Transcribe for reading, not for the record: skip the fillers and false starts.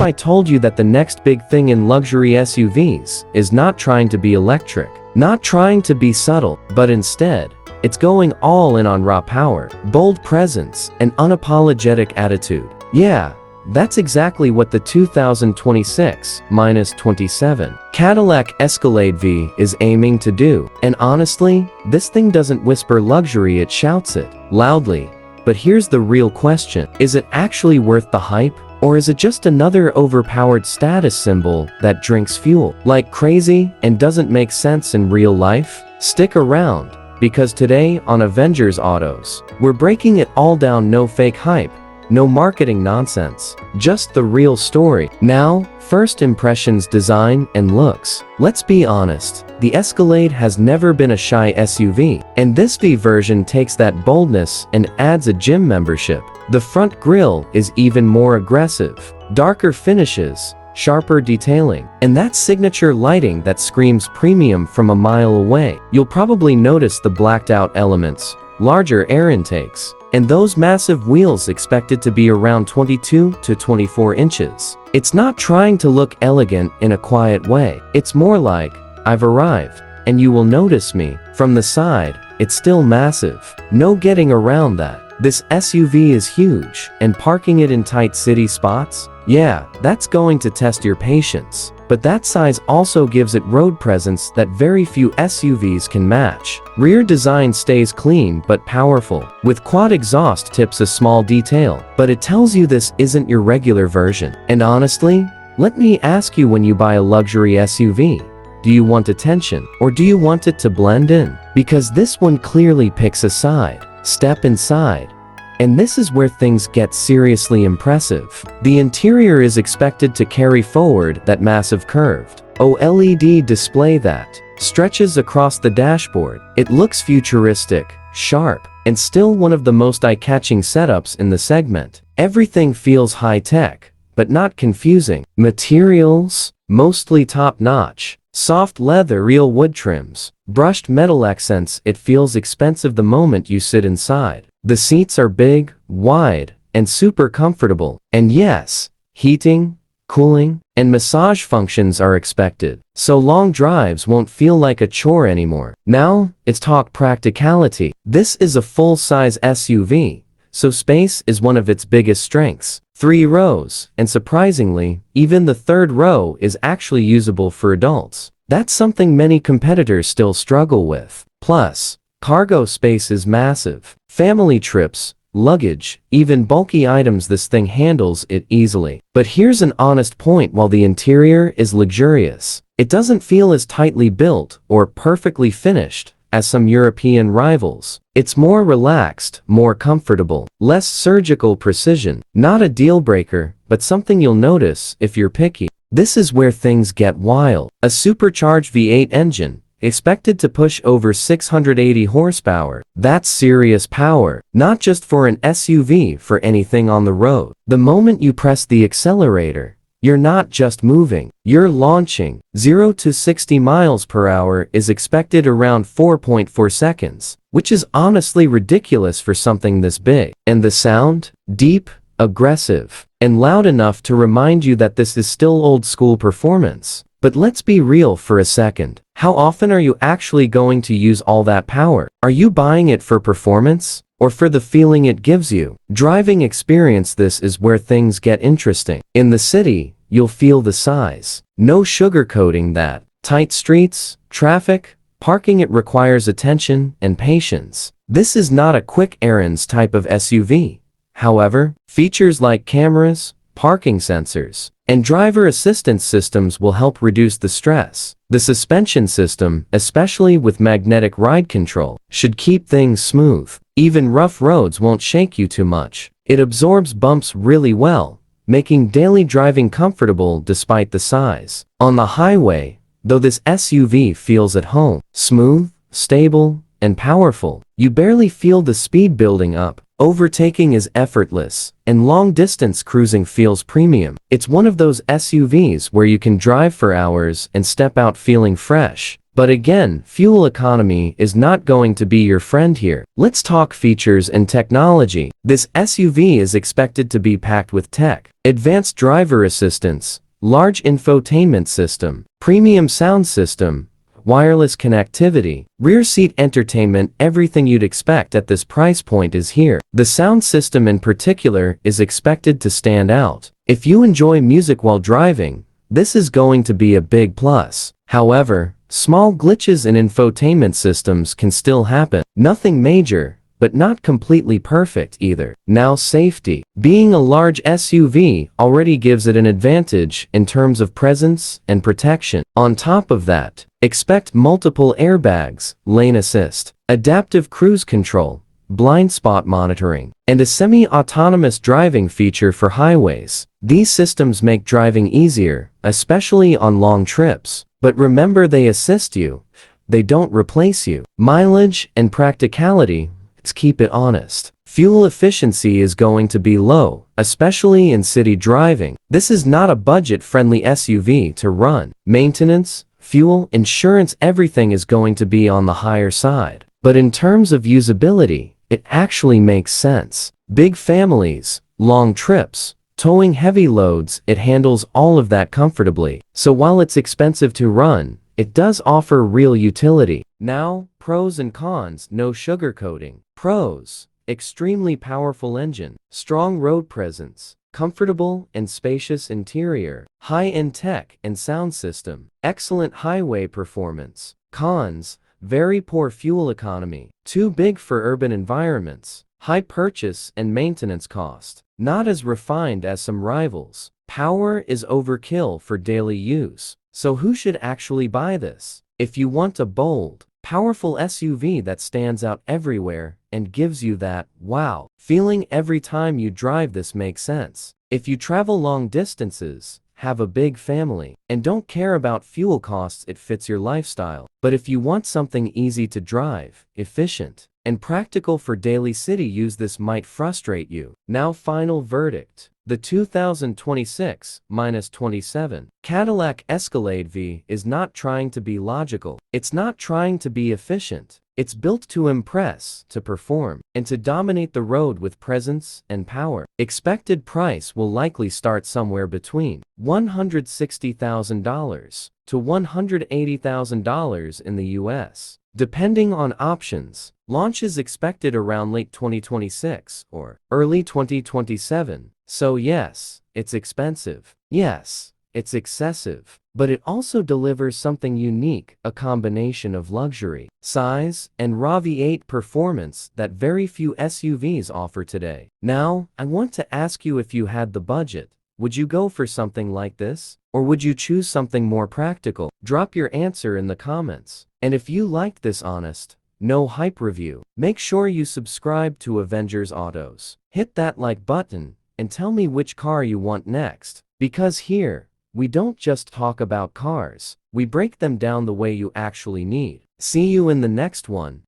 if I told you that the next big thing in luxury SUVs is not trying to be electric, not trying to be subtle, but instead, it's going all in on raw power, bold presence, and unapologetic attitude? Yeah, that's exactly what the 2026-27 Cadillac Escalade-V is aiming to do. And honestly, this thing doesn't whisper luxury, it shouts it loudly. But here's the real question. Is it actually worth the hype? Or is it just another overpowered status symbol that drinks fuel like crazy and doesn't make sense in real life? Stick around, because today on Avengers Autos, we're breaking it all down. No fake hype, no marketing nonsense, just the real story. Now, first impressions, design, and looks. Let's be honest, the Escalade has never been a shy SUV, and this V version takes that boldness and adds a gym membership. The front grille is even more aggressive, darker finishes, sharper detailing, and that signature lighting that screams premium from a mile away. You'll probably notice the blacked out elements, larger air intakes, and those massive wheels expected to be around 22 to 24 inches. It's not trying to look elegant in a quiet way. It's more like, I've arrived, and you will notice me. From the side, it's still massive. No getting around that. This SUV is huge, and parking it in tight city spots? Yeah, that's going to test your patience. But that size also gives it road presence that very few SUVs can match. Rear design stays clean but powerful, with quad exhaust tips, a small detail. But it tells you this isn't your regular version. And honestly, let me ask you, when you buy a luxury SUV, do you want attention, or do you want it to blend in? Because this one clearly picks a side. Step inside, and this is where things get seriously impressive. The interior is expected to carry forward that massive curved OLED display that stretches across the dashboard. It looks futuristic, sharp, and still one of the most eye-catching setups in the segment. Everything feels high-tech, but not confusing. Materials, mostly top-notch. Soft leather, real wood trims, brushed metal accents. It feels expensive the moment you sit inside. The seats are big, wide, and super comfortable. And yes, heating, cooling, and massage functions are expected, so long drives won't feel like a chore anymore. Now, let's talk practicality. This is a full-size SUV, so space is one of its biggest strengths. 3 rows, and surprisingly, even the third row is actually usable for adults. That's something many competitors still struggle with. Plus, cargo space is massive. Family trips, luggage, even bulky items, this thing handles it easily. But here's an honest point: while the interior is luxurious, it doesn't feel as tightly built or perfectly finished as some European rivals. It's more relaxed, more comfortable, less surgical precision. Not a deal breaker, but something you'll notice if you're picky. This is where things get wild. A supercharged V8 engine, expected to push over 680 horsepower. That's serious power, not just for an SUV, for anything on the road. The moment you press the accelerator, you're not just moving, you're launching. 0 to 60 miles per hour is expected around 4.4 seconds, which is honestly ridiculous for something this big. And the sound? Deep, aggressive, and loud enough to remind you that this is still old-school performance. But let's be real for a second. How often are you actually going to use all that power? Are you buying it for performance, or for the feeling it gives you? Driving experience: this is where things get interesting. In the city, you'll feel the size. No sugarcoating that. Tight streets, traffic, parking, it requires attention and patience. This is not a quick errands type of SUV. However, features like cameras, parking sensors, and driver assistance systems will help reduce the stress. The suspension system, especially with magnetic ride control, should keep things smooth. Even rough roads won't shake you too much. It absorbs bumps really well, making daily driving comfortable despite the size. On the highway, though, this SUV feels at home. Smooth, stable, and powerful. You barely feel the speed building up. Overtaking is effortless, and long-distance cruising feels premium. It's one of those SUVs where you can drive for hours and step out feeling fresh. But again, fuel economy is not going to be your friend here. Let's talk features and technology. This SUV is expected to be packed with tech, advanced driver assistance, large infotainment system, premium sound system, wireless connectivity, rear seat entertainment. Everything you'd expect at this price point is here. The sound system in particular is expected to stand out. If you enjoy music while driving, this is going to be a big plus. However, small glitches in infotainment systems can still happen. Nothing major, but not completely perfect either. Now, safety. Being a large SUV already gives it an advantage in terms of presence and protection. On top of that, expect multiple airbags, lane assist, adaptive cruise control, blind spot monitoring, and a semi-autonomous driving feature for highways. These systems make driving easier, especially on long trips. But remember, they assist you. They don't replace you. Mileage and practicality. Let's keep it honest. Fuel efficiency is going to be low, especially in city driving. This is not a budget-friendly SUV to run. Maintenance, fuel, insurance, everything is going to be on the higher side. But in terms of usability, it actually makes sense. Big families, long trips, towing heavy loads, it handles all of that comfortably. So while it's expensive to run, it does offer real utility. Now, pros and cons, no sugarcoating. Pros: extremely powerful engine, strong road presence, comfortable and spacious interior, high-end tech and sound system, excellent highway performance. Cons: very poor fuel economy, too big for urban environments, high purchase and maintenance cost, not as refined as some rivals. Power is overkill for daily use. So who should actually buy this? If you want a bold, powerful SUV that stands out everywhere and gives you that wow feeling every time you drive, this makes sense. If you travel long distances, have a big family, and don't care about fuel costs, it fits your lifestyle. But if you want something easy to drive, efficient, and practical for daily city use, this might frustrate you. Now, final verdict. The 2026-27 Cadillac Escalade-V is not trying to be logical. It's not trying to be efficient. It's built to impress, to perform, and to dominate the road with presence and power. Expected price will likely start somewhere between $160,000 to $180,000 in the US. Depending on options, launch is expected around late 2026 or early 2027. So yes, it's expensive. Yes, it's excessive. But it also delivers something unique, a combination of luxury, size, and raw V8 performance that very few SUVs offer today. Now, I want to ask you, if you had the budget, would you go for something like this? Or would you choose something more practical? Drop your answer in the comments. And if you liked this honest, no hype review, make sure you subscribe to Avengers Autos. Hit that like button and tell me which car you want next. Because here, we don't just talk about cars, we break them down the way you actually need. See you in the next one.